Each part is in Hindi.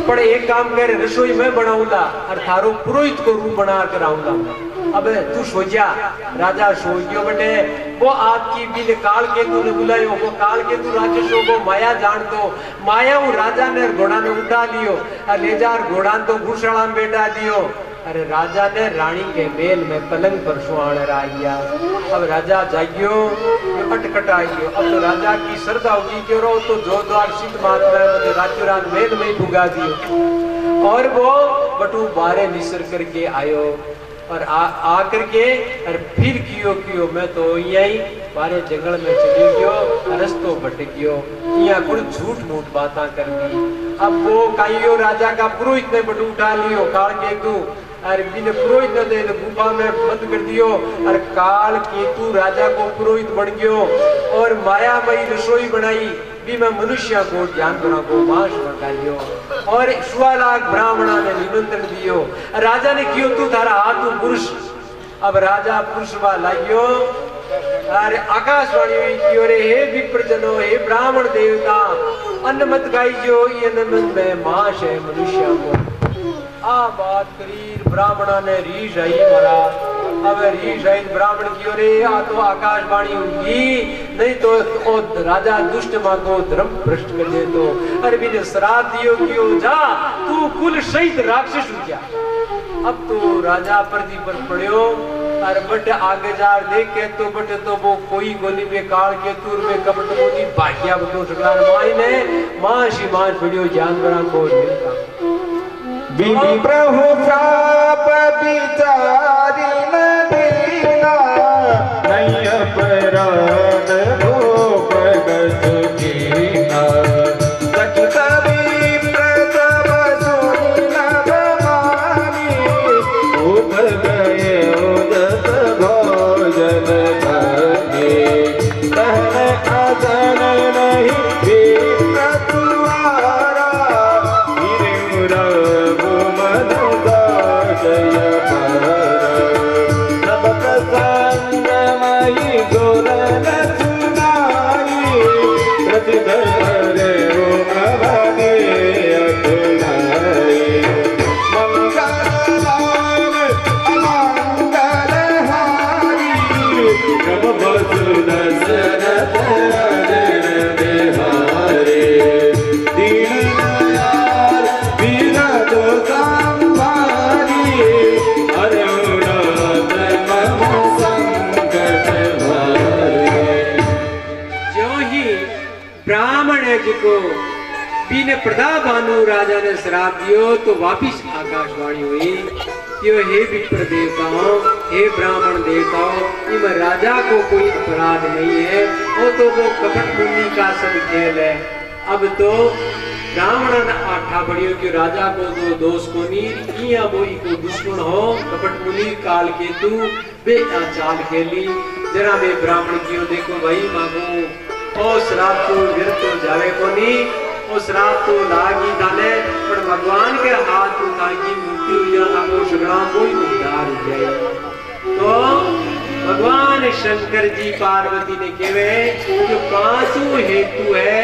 पर एक काम कर, रसोई मैं बनाऊंगा और थारो पुरोहित को रूप बना कर आऊंगा। अब तू सो जा। राजा सो गयो बटे। वो आपकी बिन काल केतु ने बुलायो। वो काल केतु राक्षसों को माया जान दो। माया वो राजा ने घोड़ा ने उठा लियो और ले जा घोड़ा तो घुड़शाला में बैठा दियो। अरे राजा ने रानी के मेल में पलंग पर सुहाने राया। अब राजा जागियो अटकट आइयो। अब तो राजा की श्रद्धा होगी क्यों रो तो जो द्वार सिद्ध महात्मा मुझे राज्यरान मेल में भुगा दियो। और वो बटू बारे निसर करके आयो और आ करके और फिर कियो मैं तो यही बारे जंगल में चली गयो, रस्तो भटक गयो, यहाँ कुछ झूठ मूठ बातें कर दी। अब वो काइयो राजा का पुरोहित ने बटू उठा लियो काल केतु और बिन पुरोहित ने दे गुफा में बंद कर दियो और काल केतु राजा को पुरोहित बन गयो और मायामयी रसोई बनाई भी मैं मनुष्य को जानवरों को मांस बनाइयो और 1.25 लाख ब्राह्मणों ने निमंत्रण दियो। राजा ने कियो तू थारा हाथ पुरुष। अब राजा पुरुष लाइयो और आकाशवाणी हुई कि रे हे विप्रजनो हे ब्राह्मण देवता अन्न मत खाइयो ये अन्न में मांस है मनुष्य को। आ बात करी ब्राह्मणों ने रीस आई महाराज। अब रीस आई ब्राह्मण की रे आ तो आकाशवाणी होगी नहीं तो ओ राजा दुष्ट मां को धर्म भ्रष्ट कर दे तो अरे बिन श्राप दियो क्यों जा तू कुल सहित राक्षस हो गया। अब तो राजा प्रति पर पड़ियो और बट आगे जार देख के तो बट तो वो कोई गोली में काल के तूर में कपट मोदी भाग्या बटो सकलार माई ने मांस ही मांस पड़ियो जानवरा को मिलता विधि प्रभु प्राप विचारी न दीना नहीं अपराध भोग गीना सखी कवि प्रसव सुनी न भवानी उप गए उदस भोजन धने कहने आसन नहीं विप्र तुम्हारा को बिन प्रताप भानु राजा ने श्राप दियो तो वापिस आकाशवाणी हुई कि हे विप्र देवताओं हे ब्राह्मण देवताओं इम राजा को कोई अपराध नहीं है वो तो वो कपट मुनि का सब खेल है। अब तो ब्राह्मण ने आठा बढ़ियो कि राजा को तो दोष को नहीं या वो को दुश्मन हो कपट मुनि काल केतु बे चाल खेली जरा वे ब्राह्मण की देखो भाई मांगो ओ श्राप तो व्यर्थ हो जावे को नहीं ओ श्राप तो लागी दाने पर भगवान के हाथ तो ताकि मृत्यु जाना को सगड़ा कोई उद्धार हो जाए। तो भगवान शंकर जी पार्वती ने केवे जो पांचों हेतु है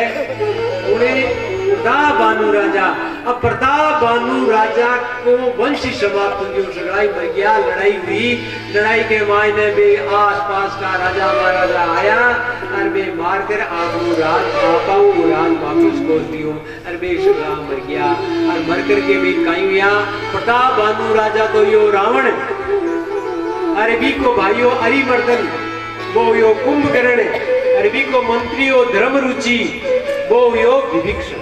उन्हें प्रताप भानु राजा अब प्रताप भानु राजा को वंश समाप्त हो सगड़ाई मर गया लड़ाई हुई लड़ाई के मायने में आस पास का राजा महाराजा आया और मैं मार कर आपको राज आपाऊ राज वापिस खोज दियो और मैं सगड़ा मर गया और मर करके भी कहीं हुआ प्रताप भानु राजा तो यो रावण अरबी को भाइयों अरिमर्दन वो यो कुंभकर्ण अरबी को मंत्रियों धर्म रुचि वो यो विभीषण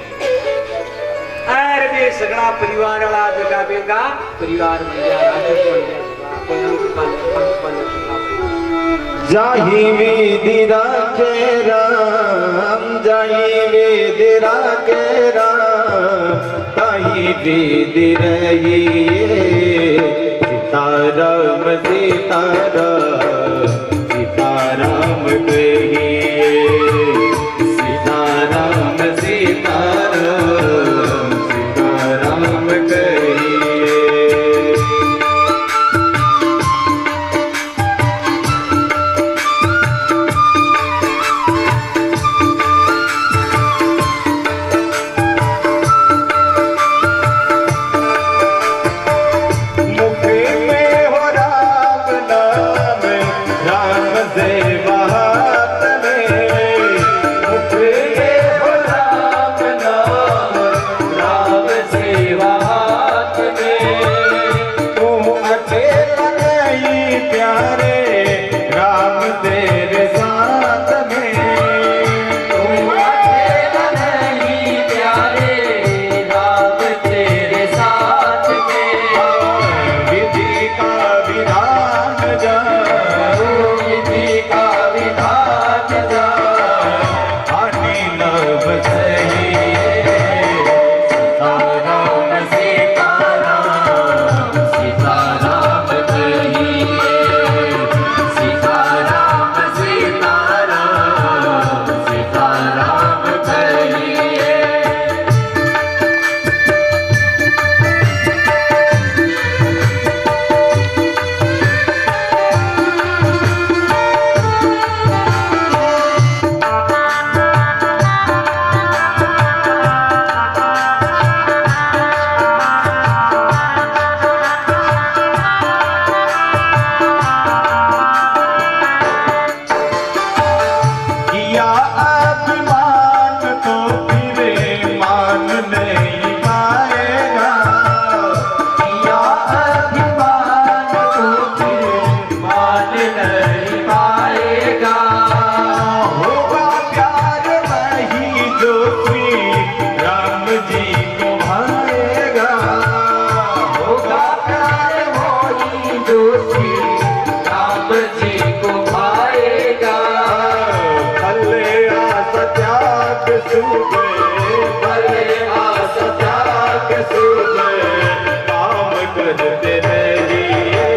अरे सगड़ा परिवार वाला जगह बेगा परिवार बन गया जाहि विधि राखे राम जाहि विधि राखे राम ताहि विधि रहिए सीताराम सीताराम सीताराम कहिए सीताराम सीताराम सीताराम कहिए। बजते रहिए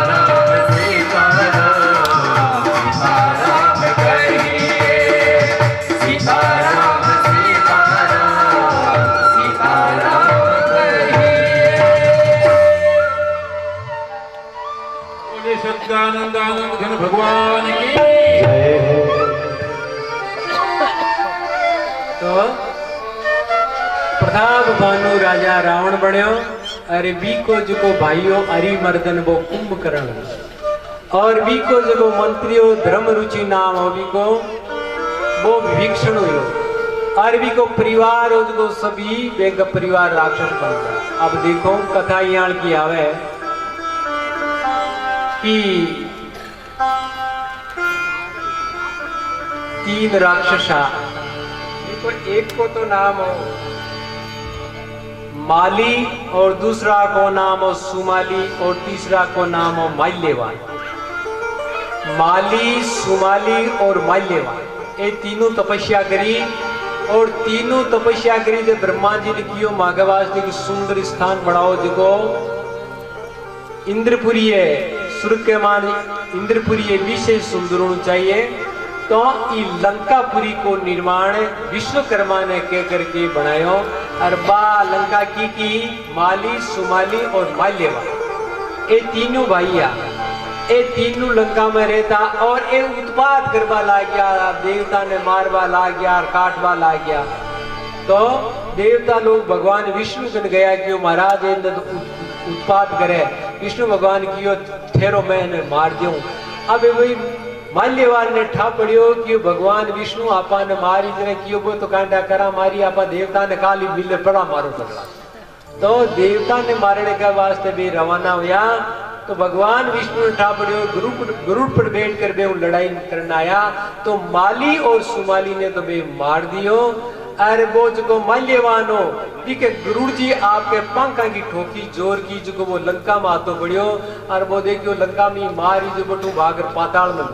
सीताराम सीताराम सीताराम कहिए सीताराम सीताराम सीताराम कहिए। सच्चिदानंदानंद घन भगवान की। तो प्रताप भानु राजा रावण बन्यो अरे बी को जो भाईओ अरिमर्दन वो कुंभकर्ण और बी को जो मंत्रियों धर्म रुचि नाम हो बी को वो विभीषण हुयो और बी को परिवार हो जो सभी बेग परिवार राक्षस बन गया। अब देखो कथा यहाँ की आवे कि तीन राक्षसा देखो एक को तो नाम हो माली और दूसरा को नाम हो सुमाली और तीसरा को नाम हो माल्यवान। माली सुमाली और माल्यवान ये तीनों तपस्या करी और तीनों तपस्या करी जब ब्रह्मा जी ने कियो माघवास ने सुंदर स्थान बढ़ाओ जो इंद्रपुरी है स्वर्ग के मान इंद्रपुरी ये विशेष सुंदर होना चाहिए तो ई लंकापुरी को निर्माण विश्वकर्मा ने कह करके बनायो और बा लंका की माली सुमाली और माल्यवा ये तीनों भाइया ये तीनों लंका में रहता और ये उत्पाद करवा ला गया देवता ने मारवा ला गया और काटवा ला गया तो देवता लोग भगवान विष्णु कन गया कि महाराज उत्पात करे। विष्णु भगवान की ठहरो मैं इन्हें मार दूं। अब वही माल्यवान ने ठा पड़ियो कि भगवान विष्णु आपा ने मारी जने कियो वो तो कांडा करा मारी आपा देवता ने काली मिले पड़ा मारो पगला। तो देवता ने मारने का वास्ते भी रवाना हुआ। तो भगवान विष्णु ने ठा पड़ियो गरुड़ पर बैठ कर बे लड़ाई करना आया। तो माली और सुमाली ने तो बे मार दियो। अरे वो जो माल्यवान हो ठीक है गुरुड़ जी आपके पंखा की ठोकी जोर की जो वो लंका में आतो बढ़ियो और वो देखियो लंका में मारी जो बटू भागर पाताल में।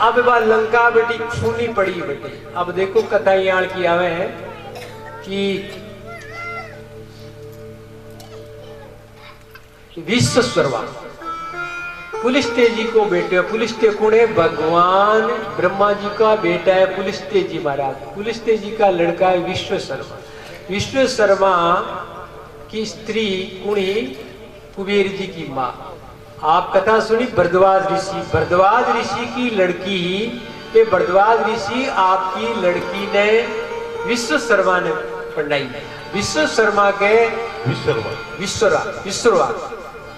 अब बार लंका बेटी खूनी पड़ी बेटी। अब देखो कथा यहाँ की आवे है कि विश्वसर्वा पुलिस्ते जी को बेटे पुलिस्ते कौन है? भगवान ब्रह्मा जी का बेटा है पुलिस्ते जी महाराज। पुलिस्ते जी का लड़का है विश्वशर्मा। विश्वशर्मा की स्त्री कुणी कुबेर जी की माँ। आप कथा सुनी भरद्वाज ऋषि। भरद्वाज ऋषि की लड़की ही ये भरद्वाज ऋषि आपकी लड़की ने विश्वशर्मा ने पढ़ाई। विश्वशर्मा के विश्वरा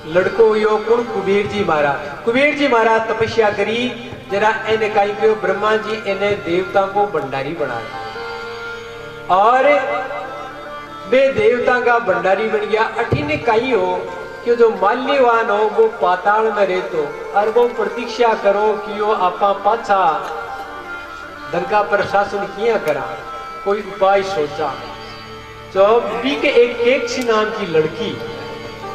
लड़को यो कुण कुबेर जी महाराज। कुबेर जी महाराज तपस्या करी जरा एने काई के ब्रह्मा जी इन्हें देवता को भंडारी बनाया और वे देवता का भंडारी बन गया। अठीने काई हो कि जो माल्यवान हो वो पाताल में रहतो और वो प्रतीक्षा करो कि यो आपा पाछा लंका पर शासन किया करा। कोई उपाय सोचा तो बी के एक केकसी नाम की लड़की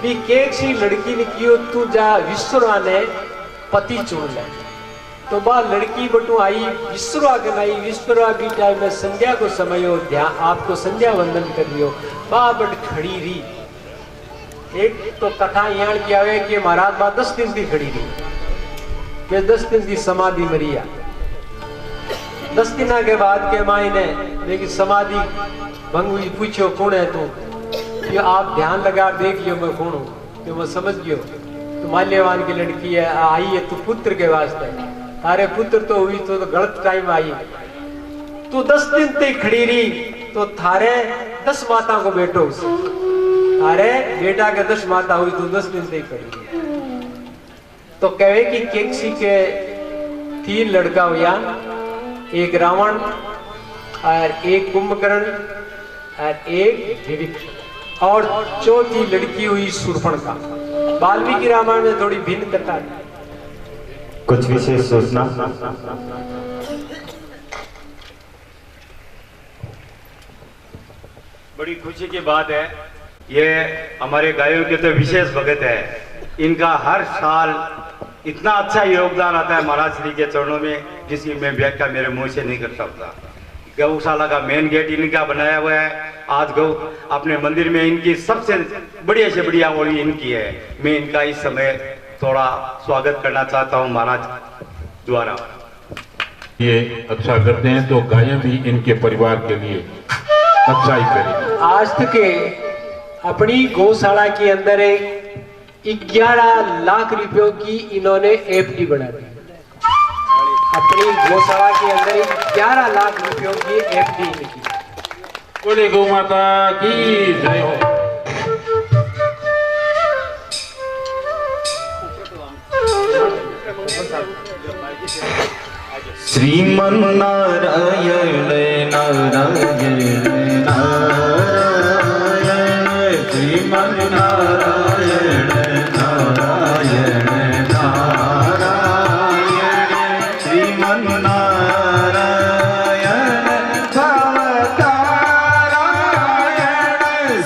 भी केकसी लड़की ने कियो तू जा विश्वरा ने पति चुन ले। तो बा लड़की बटू आई विश्वरा गनाई। विश्वरा भी टाइम में संध्या को समय हो ध्यान आपको संध्या वंदन कर लियो। बा बट खड़ी रही। एक तो कथा यहाँ की आवे कि महाराज बा 10 दिन की खड़ी रही कि 10 दिन की समाधि मरिया। 10 दिन के बाद के माई ने लेकिन समाधि भंग हुई। पूछो कौन है तू? ये आप ध्यान लगा देख लियो मैं कौन हूँ कि मैं समझ गयो तो माल्यवान की लड़की है आई है तू पुत्र के वास्ते। तारे पुत्र तो हुई तो गलत टाइम आई। तू 10 दिन तक खड़ी रही तो थारे 10 माता को बेटो थारे बेटा के 10 माता हुई तो 10 दिन तक खड़ी। तो कहे कि केकसी के 3 लड़का हुआ। एक रावण और एक कुंभकर्ण और एक विभीषण और चौथी लड़की हुई शूर्पणखा। वाल्मीकि रामायण में थोड़ी भिन्न कथा है। कुछ विशेष सूचना। बड़ी खुशी की बात है। ये हमारे गायों के तो विशेष भगत है। इनका हर साल इतना अच्छा योगदान आता है महाराज श्री के चरणों में जिसकी मैं व्याख्या मेरे मुंह से नहीं कर सकता। गौशाला का मेन गेट इनका बनाया हुआ है। आज गौ अपने मंदिर में इनकी सबसे बढ़िया से बढ़िया ओली इनकी है। मैं इनका इस समय थोड़ा स्वागत करना चाहता हूं महाराज द्वारा। ये अच्छा करते हैं तो गायें भी इनके परिवार के लिए अच्छा ही करें। आज तक अपनी गौशाला के अंदर 11 लाख रुपयों की इन्होंने एफडी बना दी। अपनी गौशाला के अंदर 11 लाख रुपयों की एफडी की। बोले गौ माता की जय हो। श्रीमन नारायण नारायण नारायण श्रीमन नारायण नारायण नारायण श्रीमन नारायण भवतारायण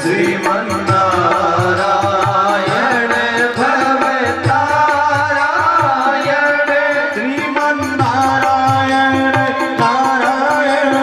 श्रीमन नारायण भवतारायण श्रीमन नारायण नारायण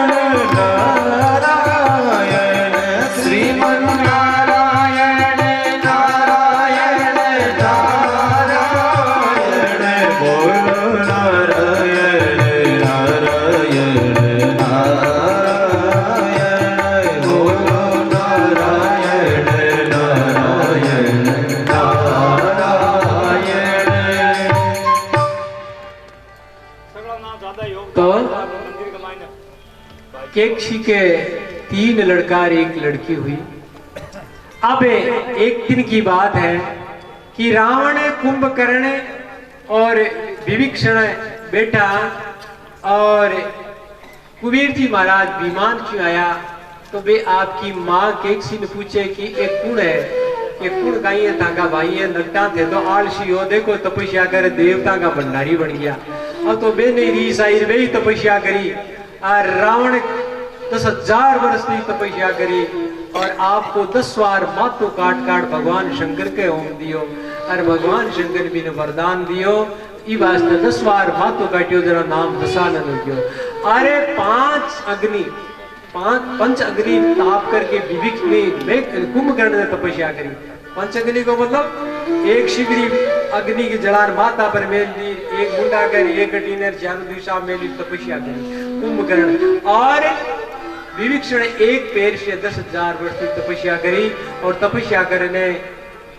केकशी के 3 लड़का और 1 लड़की हुई। अब एक दिन की बात है कि रावण कुंभकर्ण और विभीषण बेटा और कुबेर जी महाराज विमान क्यों आया। तो वे आपकी माँ केकसी ने पूछे कि एक कुण है, ये कुण का ही था भाई है लगता थे तो आलसी हो, देखो तपस्या करे देवता का भंडारी बन गया। अब तो बे नहीं रीस आई, वे ही तपस्या करी और रावण 10,000 वर्ष की तपस्या करी और आपको 10 बार माथों काट काट भगवान शंकर के होम दियो और भगवान शंकर भी ने वरदान दियो ई वास्ते 10 बार माथों काटियो जरा नाम दशानन हो गयो। अरे 5 अग्नि ताप करके विभीषण में कुंभकर्ण ने तपस्या करी। 5 अग्नि को मतलब एक शिगरी अग्नि की जलार माता पर मेल दी, एक मुंडा कर, एक कटीनर चारों दिशा मेली तपस्या करी कुंभकर्ण। और विभीषण एक पैर से 10,000 वर्ष तक तपस्या करी और तपस्या करने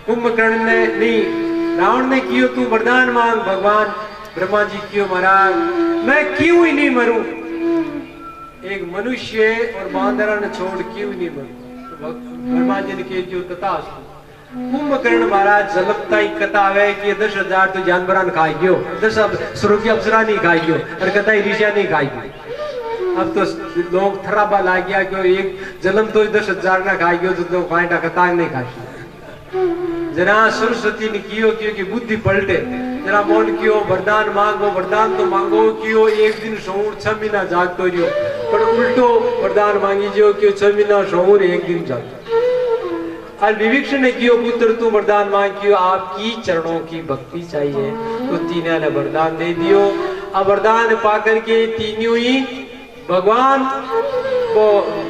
कुंभकर्ण ने नहीं, रावण ने कियो तू वरदान मांग, भगवान ब्रह्मा जी क्यों महाराज मैं क्यों ही नहीं मरूं, एक मनुष्य और बांदरा ने छोड़ क्यों नहीं मरूं। तो ब्रह्मा जी ने कह दियो तथास्तु। कुंभकर्ण महाराज जलपता ही कथा है कि 10,000 तो जानवरां खाई गयो, 10 स्वर्ग की अप्सरा नहीं खाई गयो और कथा ही ऋषिया नहीं खाई गयो। अब तो लोग थराबा ला गया कि एक जन्म तो 10,000 ना खाई गयो तो फाइंडा कथा नहीं खाई। जरा सरस्वती ने कियो कि बुद्धि पलटे, जरा मोन कियो वरदान मांगो, वरदान तो मांगो कियो एक दिन सोऊर 6 महीना जागतो रियो, पर उल्टो वरदान मांगी जो कि 6 महीना सोऊर 1 दिन जागतो। और विभीषण ने कियो पुत्र तू वरदान मांग कियो आपकी चरणों की भक्ति चाहिए, तो तीनों ने वरदान दे दियो। अब वरदान पाकर के तीनों ही भगवान वो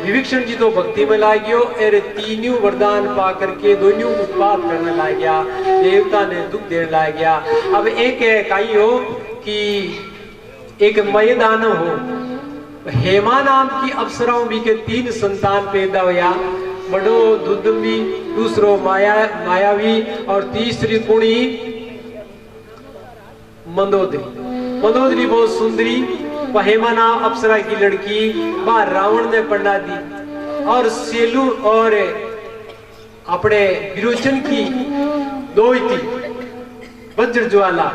विभीषण जी तो भक्ति में ला गयो और तीनों वरदान पा करके दोनों उत्पाद करने ला गया, देवता ने दुख देने ला गया। अब एक है कहीं हो कि एक मैदान हो, हेमा नाम की अप्सराओं भी के 3 संतान पैदा हुआ, बड़ो दुदुम्बी, दूसरो मायावी और तीसरी कुणी मंदोदरी बहुत सुंदरी। हेमा नाम अप्सरा की लड़की वह रावण ने पढ़ा दी और सेलू और अपने विरोचन की दो थी वज्र ज्वाला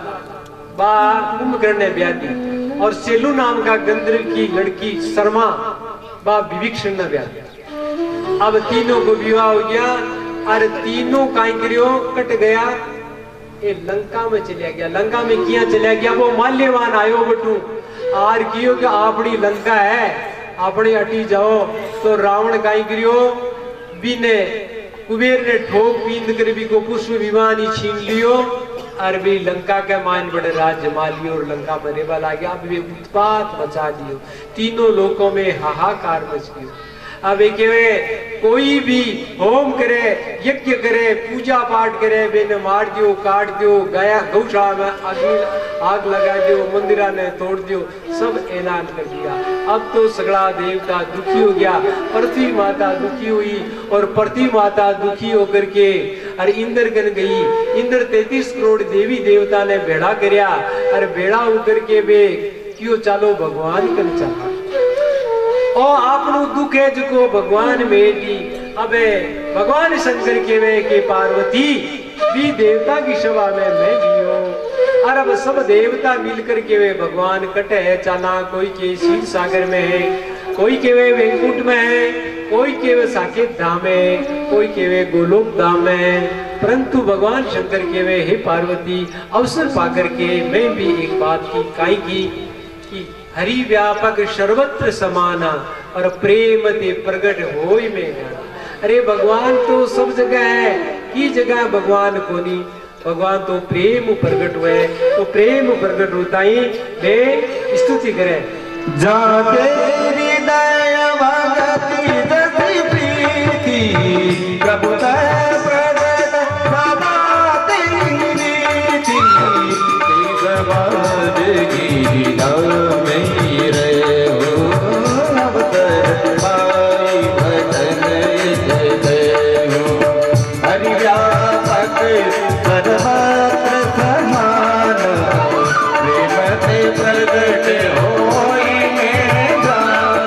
वह कुंभकर्ण ने ब्याह दी और सेलू नाम का गंधर्व की लड़की शर्मा वह विभीषण ने ब्याह दिया। अब तीनों को विवाह हो गया और तीनों कांकरियों कट गया, ये लंका में चला गया। लंका में किया चला गया, वो माल्यवान आयो बटू आर कियो कि अपनी लंका है अपनी अटी जाओ। तो रावण काई करियो बिने कुबेर ने ठोक पींद कर भी को पुष्प विमान ही छीन लियो और भी लंका के मान बड़े राज्य मालियो और लंका में रेबा ला गया। अब वे उत्पात मचा दियो, तीनों लोकों में हाहाकार मच गयो। अब कोई भी होम करे, यज्ञ करे, पूजा पाठ करे, बेने मार दियो, काट दियो, गया गौशाला में आग लगा दियो, मंदिरा ने तोड़ दियो, सब ऐलान कर दिया। अब तो सगड़ा देवता दुखी हो गया, पृथ्वी माता दुखी हुई और पृथ्वी माता दुखी होकर के और इंद्र गन गई। इंद्र 33 करोड़ देवी देवता ने बेड़ा करया और बेड़ा उतर के वे क्यों चालो भगवान कन चला और आपनु दुख है जो भगवान बेटी। अबे भगवान शंकर के वे के पार्वती भी देवता की सभा में मैं लियो और अब सब देवता मिलकर के वे भगवान कटे है चाला। कोई के क्षीर सागर में है, कोई के वे वैकुंठ में है, कोई के वे साकेत धाम है, कोई के वे गोलोक धाम है। परंतु भगवान शंकर के वे हे पार्वती अवसर पाकर के मैं भी एक बात की काई की कि हरि व्यापक सर्वत्र समाना और प्रेम ते प्रगट होई में जाना। अरे भगवान तो सब जगह है, की जगह भगवान को नहीं, भगवान तो प्रेम प्रगट हुए, तो प्रेम प्रगट होता ही वे स्तुति करे। जाके हृदय भगति जति प्रीति प्रभु प्रगट सदा तेरी थी समाज की नाम रे हो अवतर पाई भजन हो हरि व्यापक सर्वत्र समान प्रेम ते प्रगट होई में जान।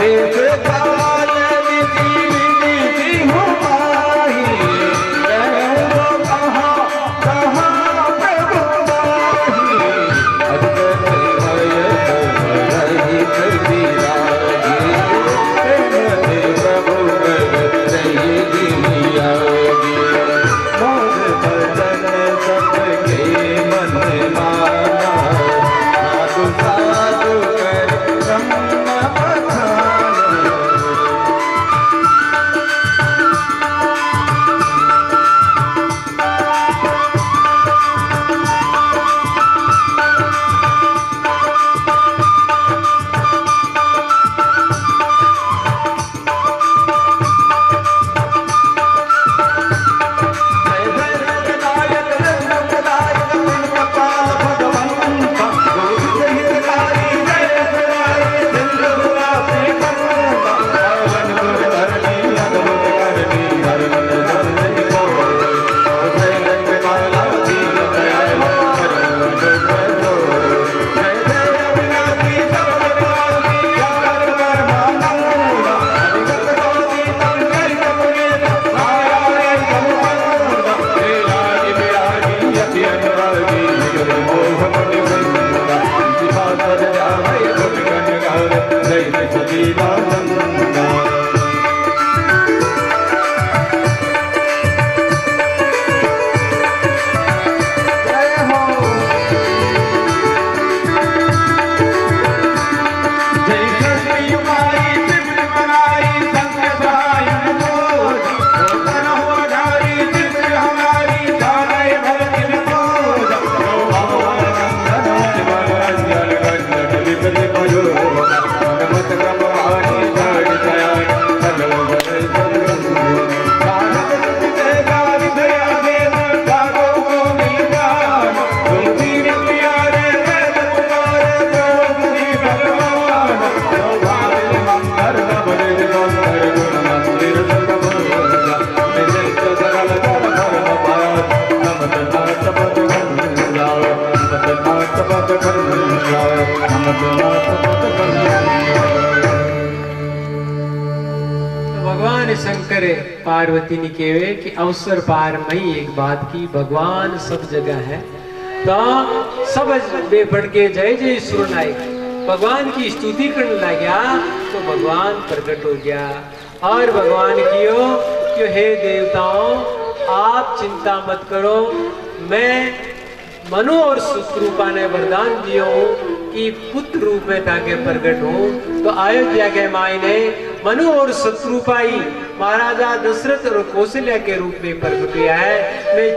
एक काल विधि विधि हो पाई, रहो कहाँ कहाँ प्रभु माही। अजगत भय रहित विरागी, प्रेमति प्रभु रही गिरियागी। मोर भजन सबके मन माना, साधु साधु कर ब्रह्म बखाना। जय जय रंगनायक रंगनायक कपाल भगवंता, गोविंद हितकारी जय जय चंद्रभुआ श्रीकंता। पवन गुर धरणी अद्भुत करनी, हर मन धरणी को। जय रंगमाला दीन दयाल हर मन को। जय जय अविनाशी सब जगवासी, व्याकर ब्रह्मानंदा। हरिगत गौरी संकरित पुनीत, नारायण समुपन्ना। लीलादि विरागी यति अनुरागी, निगम मोह मुनि वृंदा। सिंहासन जामय गुण गण गान, जय सजीवानंदा। जय हो जय कृष्ण युगाई त्रिपुर मनाई, संत सहाय मनोज। होतन हो नारी त्रिपुर हमारी, जाने भरत विनोद। नंदन मनोरंजन गंजन विपति मयोदा, हनुमत क्रमवाणी जाड़ दयाल सकल जन सद्गुण। भारत सुते गारि दया देव, जागो गोविंद गान। तुलसी प्यारे वेद पुकारे, द्रौपदी भगवान। सौभाग्य मंगल नवनिधि मंगल, गुण मंदिर सुख भोगा। नित्य सरल धर धर्म पात, नमत नाथ पद गंगा। नमत नाथ पद गंगा, नमत नाथ पद गंगा। भगवान शंकर पार्वती ने कहे कि अवसर पार मई एक बात की, भगवान सब जगह है। तो सब बेपड़ के जय जय सुरनाई भगवान की स्तुति करने लग गया, तो भगवान प्रकट हो गया और भगवान कियो कि हे देवताओं, आप चिंता मत करो, मैं मनु और शत्रुपा ने वरदान दियो कि पुत्र रूप में ताके प्रकट हो। तो अयोध्या के मायने मनु और शत्रुपा ही महाराजा दशरथ और कौशल्या के रूप में प्रकट हुआ है। मैं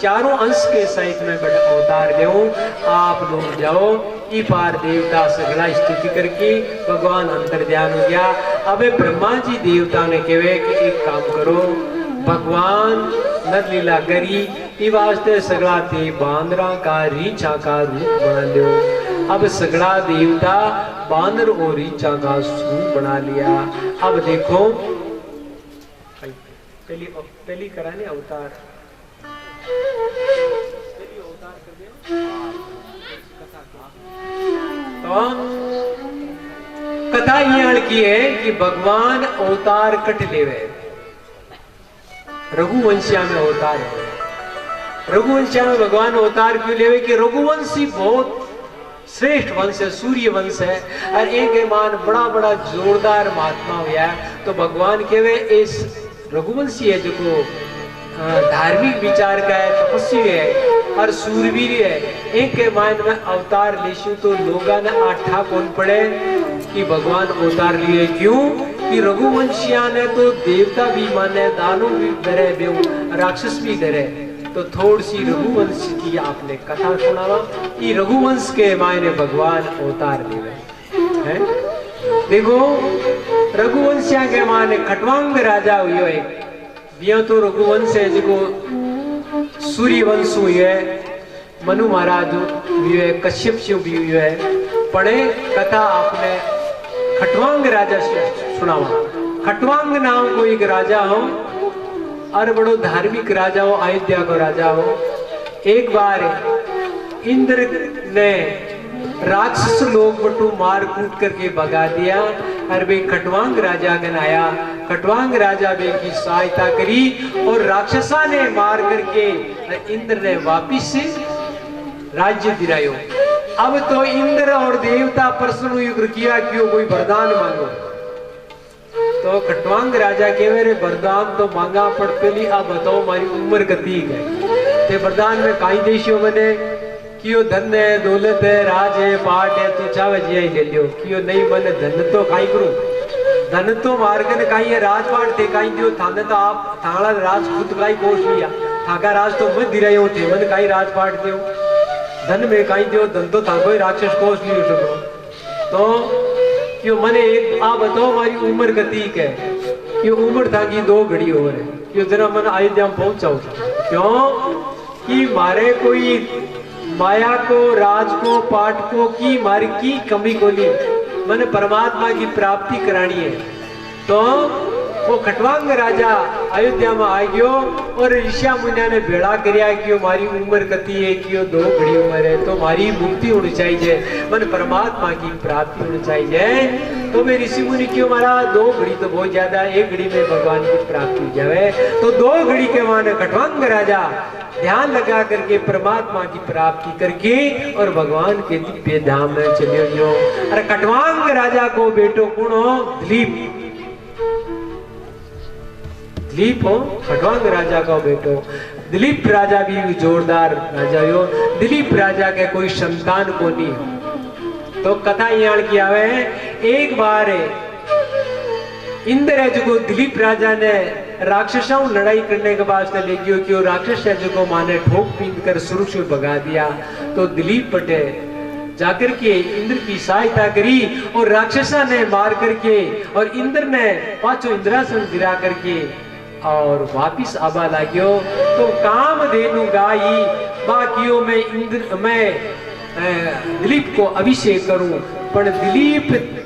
चारों अंश के सहित में बड़ा अवतार दूं, आप लोग जाओ। ई पार देवता सगला स्तुति करके भगवान अंतर्ध्यान हो गया। अब ब्रह्मा जी देवता ने कहे कि एक काम करो, भगवान नर लीला करी, ई वास्ते सगला ते बांदरा का रीछा का रूप बना लो। अब सगला देवता बांदर और रीछा का रूप बना लिया। अब देखो पहली कराने अवतार, तो कथा यहाँ की है कि भगवान अवतार कट लेवे, रघुवंशिया में अवतार है। रघुवंशिया में भगवान अवतार क्यों लेवे कि रघुवंशी बहुत श्रेष्ठ वंश है, सूर्य वंश है और एक मान बड़ा बड़ा जोरदार महात्मा हुआ है। तो भगवान केवे इस रघुवंशी है जो धार्मिक विचार का है, तपस्वी है और सूरवीर है, एक के मान में अवतार लेशु तो लोगा ने आठा कौन पड़े कि भगवान अवतार लिए। क्यों कि रघुवंशिया ने तो देवता भी माने, दानव भी डरे, राक्षस भी डरे। तो थोड़ी सी रघुवंश की आपने कथा सुनावा। ये रघुवंश के मायने भगवान अवतार लिए हैं। देखो रघुवंशिया के माने खटवांग राजा हुई है, ये तो रघुवंश है जो सूर्य वंश हुई है, मनु महाराज भी है, कश्यप शिव भी हुई है। पढ़े कथा आपने खटवांग राजा से सुनावा। खटवांग नाम को एक राजा हो और बड़ो धार्मिक राजा हो, अयोध्या को राजा हो। एक बार इंद्र ने राक्षस लोग बटू मार कूट करके भगा दिया। और वे खटवांग राजा गन आया, खटवांग राजा वे की सहायता करी और राक्षसा ने मार करके इंद्र ने वापिस राज्य दिलायो। अब तो इंद्र और देवता प्रसन्न युद्ध किया, क्यों कोई वरदान मांगो। तो खटवांग राजा के मेरे वरदान तो मांगा पड़ते ली, अब बताओ हमारी उम्र गति है ते वरदान में काई देशियों बने कियो धन है, दौलत है, राज है, पाठ है, तू चाहे जिया ही ले लियो। कियो नहीं मन धन तो काई करूं, धन तो मार्गन काई है, राजपाट थे काई दियो, थाने तो आप थाला राज खुद काई कोश लिया, थाका राज तो मत दिरायो थे, मन काई राजपाट दियो, धन में काई दियो, धन तो थाको ही राक्षस कोश लियो सको। तो क्यों मने एक आ बताओ हमारी उम्र गति है, क्यों उम्र था कि 2 घड़ी हो रहे, क्यों जरा मन अयोध्या में पहुंचाओ। क्यों कि मारे कोई माया को, राज को, पाठ को की मारी की कमी को नहीं, मैंने परमात्मा की प्राप्ति करानी है। तो वो खटवांग राजा अयोध्या में आ गयो और ऋषिया मुनिया ने भेड़ा करया कि मारी उम्र कती है, कि 2 घड़ी उम्र है, तो मारी मुक्ति होनी चाहिए, मन परमात्मा की प्राप्ति होनी चाहिए। तो वे ऋषि मुनि क्यों मारा 2 घड़ी तो बहुत ज्यादा, 1 घड़ी में भगवान की प्राप्ति हो जाए। तो 2 घड़ी के माने खटवांग राजा ध्यान लगा करके परमात्मा की प्राप्ति करके और भगवान के दिव्य धाम में चले गयो। अरे खटवांग राजा को बेटो कौन हो, दिलीप, दिलीप हो खटवांग राजा का बेटो। दिलीप राजा भी जोरदार राजा हो, दिलीप राजा के कोई संतान को नहीं। तो कथा यहाँ की आवे, एक बार इंद्र है जो दिलीप राजा ने राक्षसों लड़ाई करने के बाद ले गयो कि राक्षस है जो माने ठोक पीट कर सुरुष में भगा दिया। तो दिलीप पटे जाकर के इंद्र की सहायता करी और राक्षसा ने मार करके और इंद्र ने 5 इंद्रासन गिरा करके और वापिस आबा लाग्यो। तो काम धेनु गाई बाकियों में इंद्र मैं दिलीप को अभिषेक करूं, पर दिलीप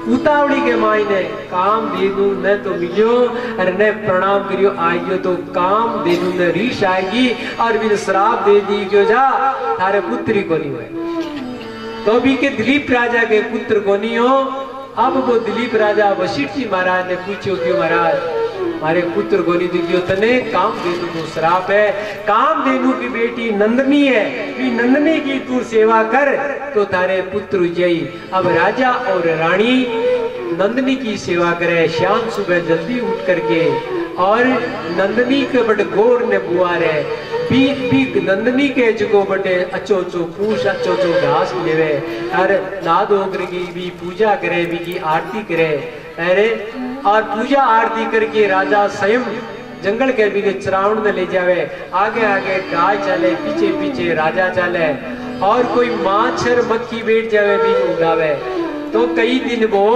उतावड़ी के मायने काम धेनु न तो मिलियो और न प्रणाम करियो आइयो। तो काम धेनु न रीश आएगी और भी श्राप दे दी क्यों जा थारे पुत्री को नहीं हुए। तो भी के दिलीप राजा के पुत्र को नहीं हो। अब वो दिलीप राजा वशिष्ठ जी महाराज ने पूछो क्यों महाराज मारे पुत्र को नहीं दिखियो, तने काम धेनु को श्राप है, काम धेनु की बेटी नंदनी है, भी नंदनी की तू सेवा कर तो तारे पुत्र जई। अब राजा और रानी नंदनी की सेवा करे, शाम सुबह जल्दी उठ करके और नंदनी के बट गोर ने बुआ रहे बी नंदनी के जगो बटे अच्छो अच्छो पूछ अच्छो अच्छो घास लेवे और नाद होकर की भी पूजा करे, भी की आरती करे। अरे और पूजा आरती करके राजा स्वयं जंगल के भी चरावण में ले जावे, आगे आगे गाय चले, पीछे पीछे राजा चले और कोई माछर मक्खी बैठ जावे भी उगावे। तो कई दिन वो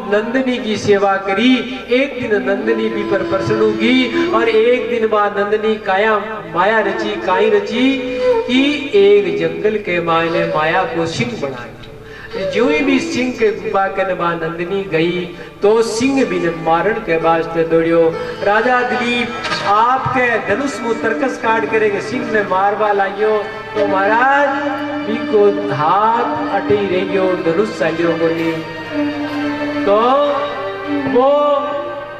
नंदनी की सेवा करी। एक दिन नंदनी भी पर प्रसन्न होगी और एक दिन बाद नंदनी काया माया रची, काई रची कि एक जंगल के मायने माया को सिंह बनाया। जो भी सिंह के गुफा के बाद नंदनी गई तो सिंह भी मारण के वास्ते दौड़ियो। राजा दिलीप आपके धनुष में तरकस काट करेंगे, सिंह ने मारवा लाइयो। तो महाराज भी को हाथ अटी रहियो, धनुष सालियो बोली। तो वो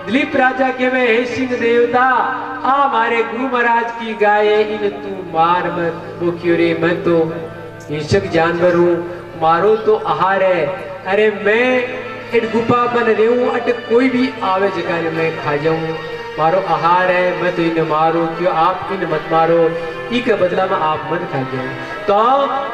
दिलीप राजा के वे हे सिंह देवता आ हमारे गुरु महाराज की गाय इन तू मार मत। वो क्यों रे मैं तो हिंसक जानवर हूँ, मारो तो आहार है। अरे मैं एक गुफा बन रही हूँ, अट कोई भी आवे जगह मैं खा जाऊं, मारो आहार है, मैं तो इन्हें मारू क्यों, आप इन्हें मत मारो, इनके बदला में आप मन खा जाओ। तो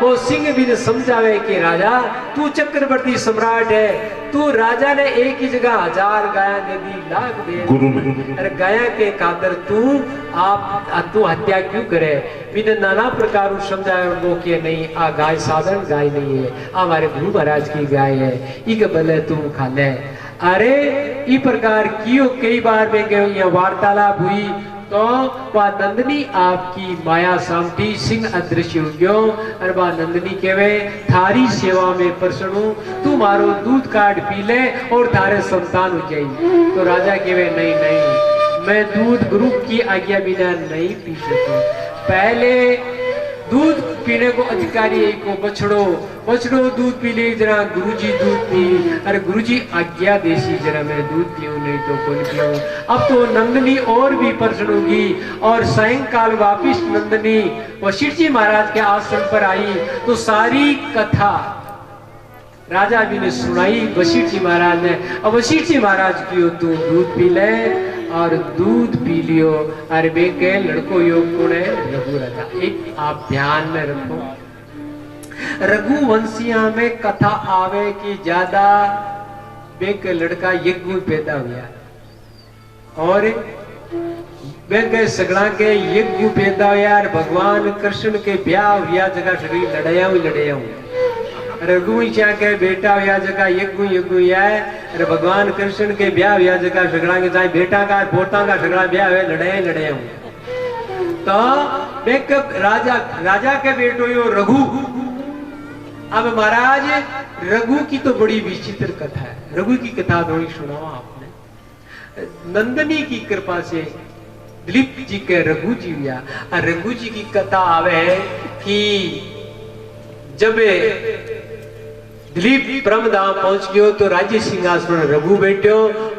वो सिंह भी ने समझावे कि राजा तू चक्रवर्ती सम्राट है, तू राजा ने एक ही जगह 1000 गाया दे दी, लाख दे दी, अरे गाया के खातर तू हत्या क्यों करे। बिना नाना प्रकार समझाए वो कि नहीं आ गाय साधारण गाय नहीं है, हमारे गुरु महाराज की गाय है, इके बदले तू खा ले। अरे इस प्रकार कियो कई बार में गए वार्तालाप हुई। तो वह नंदनी आपकी माया सामटी सिंह अदृश्य हो गयो और वह नंदनी केवे थारी सेवा में प्रसन्न हूं, तू मारो दूध काट पी ले और थारे संतान हो जाए। तो राजा केवे नहीं नहीं, मैं दूध गुरु की आज्ञा बिना नहीं पी सकता। पहले दूध पीने को अधिकारी एक को बछड़ो बछड़ो दूध पी ले जरा गुरुजी दूध पी, अरे गुरुजी आज्ञा देसी जरा मैं दूध पीऊं नहीं तो कौन पीऊं। अब तो नंदनी और भी प्रसन्न होगी और सायंकाल वापिस नंदनी वशिष्ठ जी महाराज के आश्रम पर आई तो सारी कथा राजा भी ने सुनाई वशिष्ठ जी महाराज ने। अब वशिष्ठ जी महाराज की तू दूध पी ले और दूध पी लियो। अरे बे के लड़को योग कौन है? रघु राजा। एक आप ध्यान में रखो, रघुवंशिया में कथा आवे कि ज्यादा बे के लड़का यज्ञ पैदा हुआ और बे के सगड़ा के यज्ञ पैदा हुआ। भगवान कृष्ण के ब्याह हुआ जगह शरीर लड़ाया हूं रघुवंशिया के बेटा हुआ जगह यज्ञ है। अरे भगवान कृष्ण के ब्याह हुआ जगह झगड़ा के चाहे बेटा का पोता का झगड़ा ब्याह हुआ लड़ाया हूं। तो राजा के बेटो यो रघु। अब महाराज रघु की तो बड़ी विचित्र कथा है। रघु की कथा थोड़ी सुनावा आपने। नंदनी की कृपा से दिलीप जी के रघु जी हुआ। रघु जी की कथा आवे कि जब दिलीप परमधाम पहुंच गयो तो राज्य सिंहासन रघु बैठो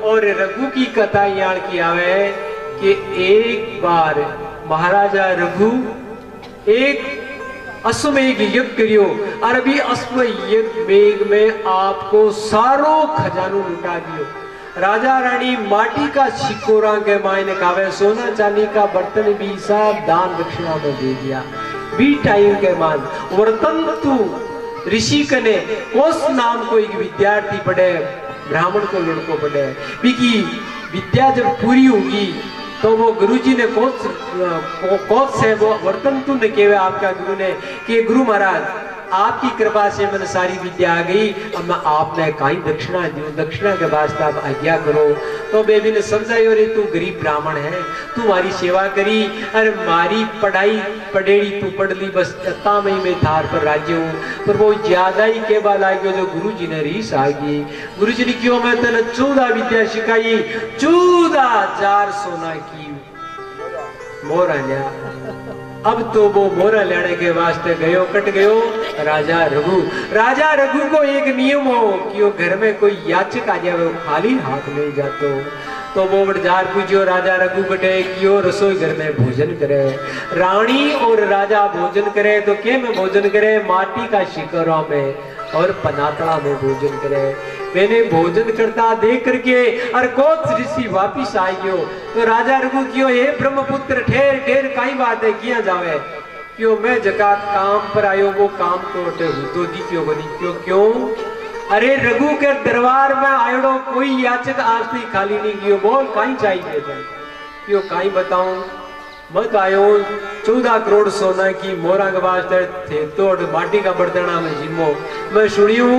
और रघु की कथा यहाँ की आवे कि एक बार महाराजा रघु एक अश्वमेघ यज्ञ करियो और अभी अश्वमेघ में आपको सारो खजानो लुटा दियो। राजा रानी माटी का छिकोरा के मायने कावे सोना चांदी का बर्तन भी सब दान दक्षिणा में दे दिया। बी टाइम के मान वर्तन तू ऋषि कने कोस नाम को एक विद्यार्थी पढ़े ब्राह्मण को लड़को पढ़े की विद्या जब पूरी होगी तो वो गुरुजी ने कोस से वो वर्तन तू ने केवे आपका गुरु ने कि गुरु महाराज आपकी कृपा से मैंने सारी विद्या आ गई। अब मैं आपने कहीं दक्षिणा दूं, दक्षिणा के वास्ते आप आज्ञा करो। तो बेबी ने समझायो रे तू गरीब ब्राह्मण है, तू हमारी सेवा करी। अरे मारी पढ़ाई पढ़ेड़ी तू पढ़ ली बस इतना में थार पर राज्य हूँ। पर वो ज्यादा ही के बाद आ गयो जो गुरु जी ने रीस आ गई। गुरु जी ने क्यों मैं तेने 14 विद्या सिखाई 14,000 सोना की मोरा लिया। अब तो वो मोरा लेने के वास्ते गयो कट गयो राजा रघु को एक नियम हो कि वो घर में कोई याचक आ जाए वो खाली हाथ नहीं जातो। तो वो बड़जार पूछियो राजा रघु बटे क्यों रसोई घर में भोजन करे। रानी और राजा भोजन करे तो के में भोजन करे माटी का शिकरों में और पनातड़ा में भोजन करे। मैंने भोजन करता देख करके और कोच ऋषि वापिस आ गयो। तो राजा रघु क्यों हे ब्रह्मपुत्र ठेर ठेर काई बात है किया जावे क्यों मैं जका काम पर आयो वो काम तो तो दी क्यों बनी क्यों। अरे रघु के दरबार में आयो कोई याचक आज तक खाली नहीं कियो बोल काई चाहिए क्यों काई बताऊं मत आयो 14 करोड़ सोना की मोरा के वास्ते थे तोड़ माटी का बर्तना में जिम्मो मैं सुनियो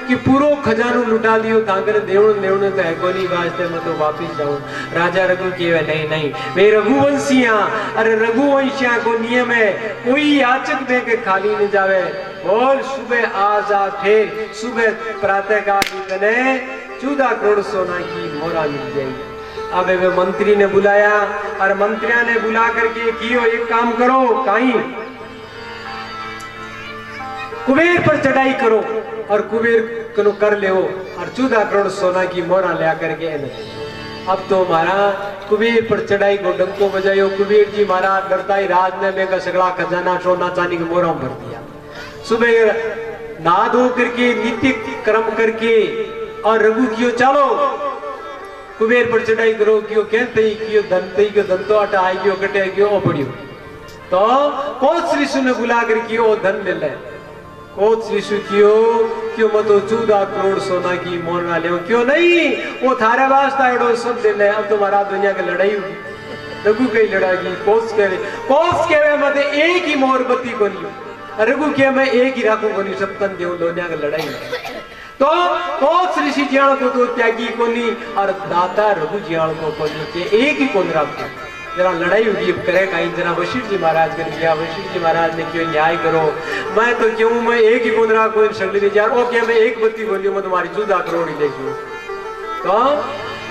कि पूरो खजानो लुटा लियो तांकर देवण तो है कोनी वास्ते मैं तो वापिस जाऊं। राजा रघु केवे नहीं वे रघुवंशिया। अरे रघुवंशिया को नियम है कोई याचक दे के खाली नहीं जावे। बोल सुबह आजाद थे सुबह प्रातः काल कने 14 करोड़ सोना की मोरा मिल जाएगी। अब वे मंत्री ने बुलाया और मंत्रिया ने बुला करके कियो एक काम करो कहीं कुबेर पर चढ़ाई करो और कुबेर को कर ले और 14 करोड़ सोना की मोरा ले करके। अब तो मारा कुबेर पर चढ़ाई को डंको बजायो। कुबेर जी महाराज डरता ही राज ने मेरा सगड़ा खजाना सोना चांदी के मोरा भर दिया। सुबह नहा धो करके नित्य कर्म करके और रघु कियो चलो कुबेर पर चढ़ाई करो क्यों कहते ही क्यों धनते ही धन तो आटा आई क्यों कटे क्यों ओ पड़ियो। तो कोच ऋषि ने बुला कर क्यों धन मिले कोच ऋषि क्यों मत 14 करोड़ सोना की मोरना ले क्यों नहीं वो थारे वास्ता एडो सब दे ले। अब तुम्हारा दुनिया की लड़ाई होगी रघु कई लड़ाई कोच के मत एक ही मोरबत्ती को नहीं रघु के मैं एक ही राखू को नहीं सब तन देव दुनिया की लड़ाई। तो कोच ऋषि जियाल को तो त्यागी कोनी और दाता रघु जियाल को कोनी के एक ही कोन रखो। जरा लड़ाई होगी करे कहीं जरा वशिष्ठ जी महाराज कर गया। वशिष्ठ जी महाराज ने क्यों न्याय करो मैं तो क्यों मैं एक ही कोन रखो सगली जार ओके मैं एक बत्ती बोलियो मैं तुम्हारी 14 करोड़ ही लेगी। तो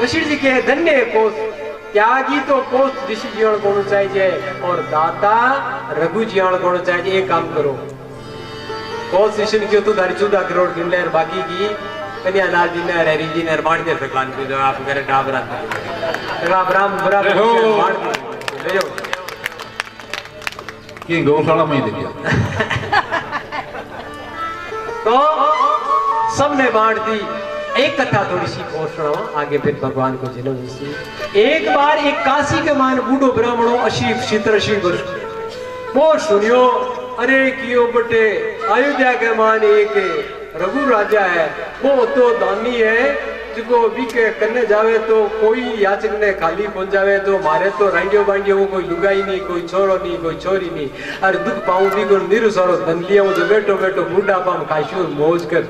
वशिष्ठ जी के धन्य कोच त्यागी तो कोस ऋषि जीवन कोण चाहिए और दाता रघु जीवन कोण चाहिए। एक काम करो, कोस ऋषि क्यों तो 14 करोड़ गिन ले और बाकी की कन्या लाल जी ने हरी जी ने बांट दे भगवान को, जो आप करे डाबरा राम राम बराबर बांट दे ले जाओ कि गौशाला में ही दे दिया। तो सबने बांट दी। एक कथा थोड़ी सी और सुनाओ आगे, फिर भगवान को जिलो सी। एक बार एक काशी के मान बूढ़ो ब्राह्मणों 80 वर्ष वो सुनियो, अरे कियो बटे अयोध्या के मान एक रघु राजा है, वो तो दानी है जिको भी के करने जावे तो कोई याचक ने खाली पहुंच जावे। तो मारे तो रांडियो बांडियो वो कोई लुगाई नहीं, कोई छोरो नहीं, कोई छोरी नहीं, और दुख पाऊं भी को निरु सारो धन लिया जो बैठो बैठो बूढ़ा पाम खाइशो मौज कर।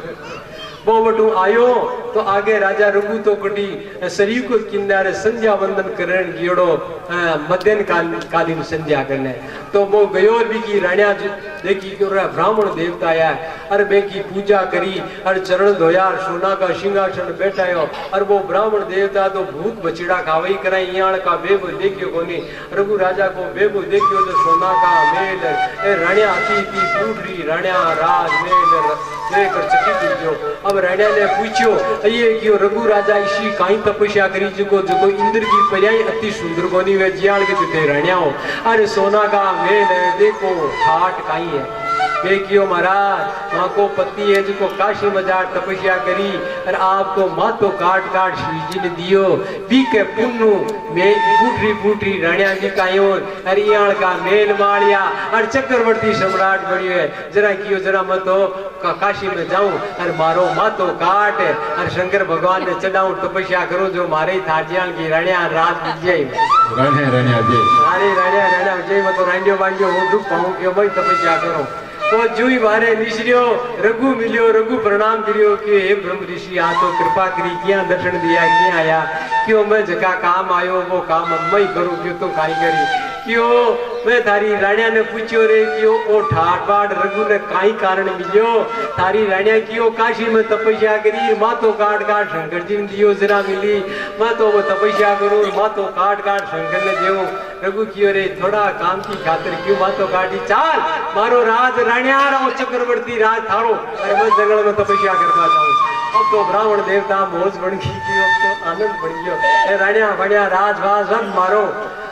वो बटू आयो तो आगे राजा रघु तो कटी शरीर को किनारे संध्या वंदन करण गियोड़ो मध्यन कालीन संध्या करने। तो वो गयो भी की राणिया देखी कि ब्राह्मण देवता आया, अरे बे की पूजा करी, अरे चरण धोया, सोना का सिंहासन बैठायो। और वो ब्राह्मण देवता तो भूख बछड़ा खावई कराई, यहाँ का बेबो देखियो कोनी। रघु राजा को बेबो देखियो तो सोना का मेल राणिया थी पूरी राणिया राज मेल लेकर चकी पूछो। अब राणिया ने पूछो, ये क्यों रघु राजा इसी काई तपस्या करी जिको जिको इंद्र की पर्याय अति सुंदर कोनी वे जियाल के जुटे राणिया हो। अरे सोना का मेल है, देखो ठाट काई है। वे क्यों महाराज माँ को पति है जिको काशी मजार तपस्या करी, और आपको मातो काट काट शिव जी ने दियो। बी के पुन्नु में बूढ़ी बूढ़ी राणिया जी कायो हरियाण का मेल मालिया, और चक्रवर्ती सम्राट बनियो है। जरा क्यों जरा मत हो काशी में जाऊं और मारो मातो काट, और शंकर भगवान ने चढ़ाऊं तपस्या करो जो मारे थाजियान की राणिया राज विजय राणिया जय मारे राणिया विजय मत रांडियो बांडियो हो दुख पाऊं क्यों भाई तपस्या करो। तो जुई मारे निश्रियो रघु मिलियो, रघु प्रणाम करियो कि हे ब्रह्म ऋषि आ तो कृपा करी, क्या दर्शन दिया, क्या आया, क्यों मैं जगह काम आयो वो काम मैं करूं, क्यों तो काई करी। क्यों मैं थारी राणिया ने पूछ्यो रे क्यों ओ ठाट बाट रघु ने काई कारण मिलियो। थारी राणिया क्यों काशी में तपस्या करी, मातो काट काट शंकर जी ने दियो जरा मिली, मैं तो वो तपस्या करूं मातो काट काट शंकर ने देव। रघु क्यों रे थोड़ा काम की खातिर क्यों मातो काटी, चाल मारो राज राणिया रो चक्रवर्ती राज थारो, अरे मैं जंगल में तपस्या करवा जाऊं। अब तो ब्राह्मण देवता मौज बन गई, अब तो आनंद बन गयो। राणिया बढ़िया राजवास सब मारो।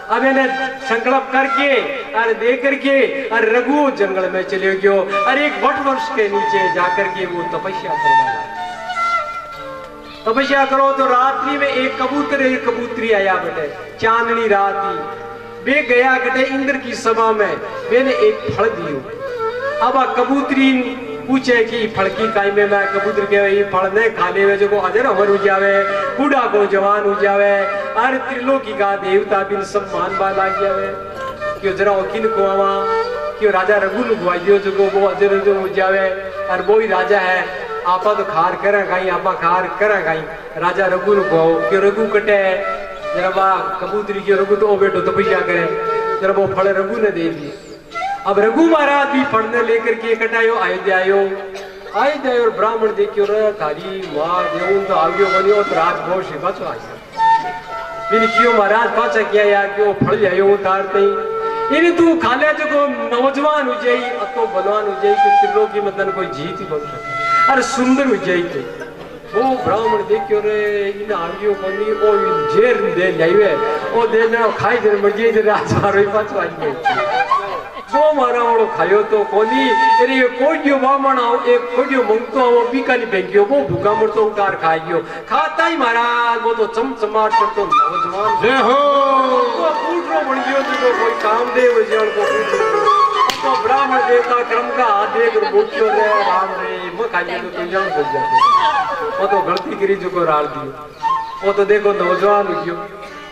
अब इन्हें संकल्प करके और दे करके और रघु जंगल में चले गयो, और एक वट वृक्ष के नीचे जाकर के वो तपस्या करने लगा। तपस्या करो तो रात्रि में एक कबूतर एक कबूतरी आया बेटे, चांदनी रात थी। वे गया गटे इंद्र की सभा में, मैंने एक फल दियो। अब कबूतरी पूछे कि फल की काई में मैं कबूतर के ये फल ने खा ले जो को अजर अमर हो जावे, बूढ़ा को जवान हो जावे, और त्रिलोकी का देवता बिन सब मानवा लाग जावे। क्यों जरा वकील को आवा क्यों राजा रघु ने गुआइयो जो को वो अजर जो हो जावे, और वो ही राजा है। आपा तो खार करा गाई, आपा खार करा गाई। राजा रघु ने गुआओ क्यों रघु कटे जरा बा कबूतरी के रघु तो बेटो तपस्या करे, जरा वो फल रघु ने दे दिए। अब रघु महाराज भी फड़ने लेकर के कटायो अयोध्या आयो और ब्राह्मण देखियो रे थारी मां देऊं तो आवियो बनियो तो राजभोज से बचो आया। इन क्यों महाराज पाचा किया या क्यों फल आयो तारते इन तू खाले जो को नौजवान हो जाई अतो बलवान हो जाई कि त्रिलोकी में तन कोई जीत ही बन सके, अरे सुंदर हो जाई के। वो ब्राह्मण देखियो रे इन आवियो बनी ओ जेर दे लाइवे ओ दे ना खाई जर मजे जर राजवारो पाछो आई वो मारा वालों खायो तो कोनी, अरे ये कोडियो बामण आओ एक कोडियो मंगतो आओ बीकानी फेंकियो वो भूखा मरतो उतार खाइयो। खाता ही महाराज वो तो चमचमाट करतो नौजवान जय हो तो पूछरो बन गयो तो कोई काम दे वो जण को तो ब्राह्मण देवता क्रम का हाथ देकर बोलियो रे राम रे म खाइयो तो तुम जण बन जाते। वो तो गलती करी जो को राल दियो। वो तो देखो नौजवान हो गयो,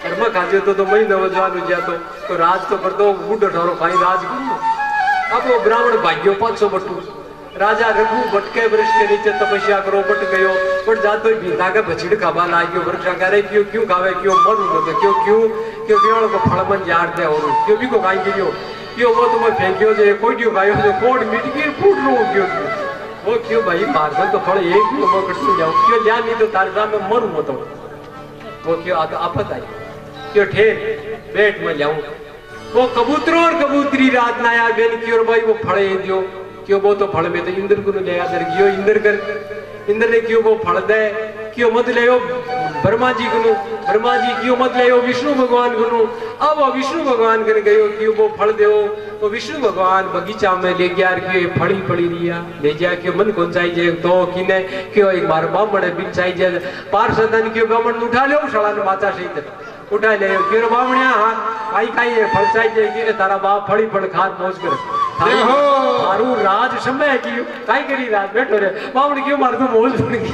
कर्म खाजे तो मैं नौजवान हो जातो तो राज तो कर दो बूढ़ो ठहरो खाई राज करो। अब वो ब्राह्मण भाग्यो 500 बटू राजा रघु बटके वृक्ष के नीचे तपस्या करो बट गयो, बट जातो भीता के बछड़ खावा लागियो। वृक्ष करे क्यों क्यों खावे क्यों मर उठो क्यों क्यों क्यों क्यों को फल मन यार दे और क्यों भी को खाई गियो क्यों वो तुम्हें फेंकियो जे कोई क्यों खायो जो कोड मिट गई फूट रो क्यों वो क्यों भाई मार तो फल एक क्यों मैं कट जाऊं क्यों लिया नहीं तो तारदा में मरूं तो वो क्यों आता आपत आई क्यों ठेर बैठ मैं जाऊं वो कबूतरों और कबूतरी रात ना आया बेन की और भाई वो फड़े दियो क्यों वो तो फड़ में तो इंद्र को ले आदर गियो इंद्र कर इंद्र ने क्यों वो फड़ दे क्यों मत ले ब्रह्मा जी क्यों मत ले विष्णु भगवान को अब विष्णु भगवान कर गयो क्यों वो फल दे तो विष्णु भगवान बगीचा में ले गया क्यों फड़ी पड़ी रिया ले जा क्यों मन कौन चाहिए तो किने क्यों एक बार बामण बिन चाहिए पार्षदन क्यों बामण उठा लो शाला ने माता सहित उठा ले क्यों बामणिया हां काई काई फल चाहिए कि तारा बाप फड़ी फड़ खार मौज कर थारू राज समय की काई करी रात बैठो रे बामण क्यों मार तो मौज बन गई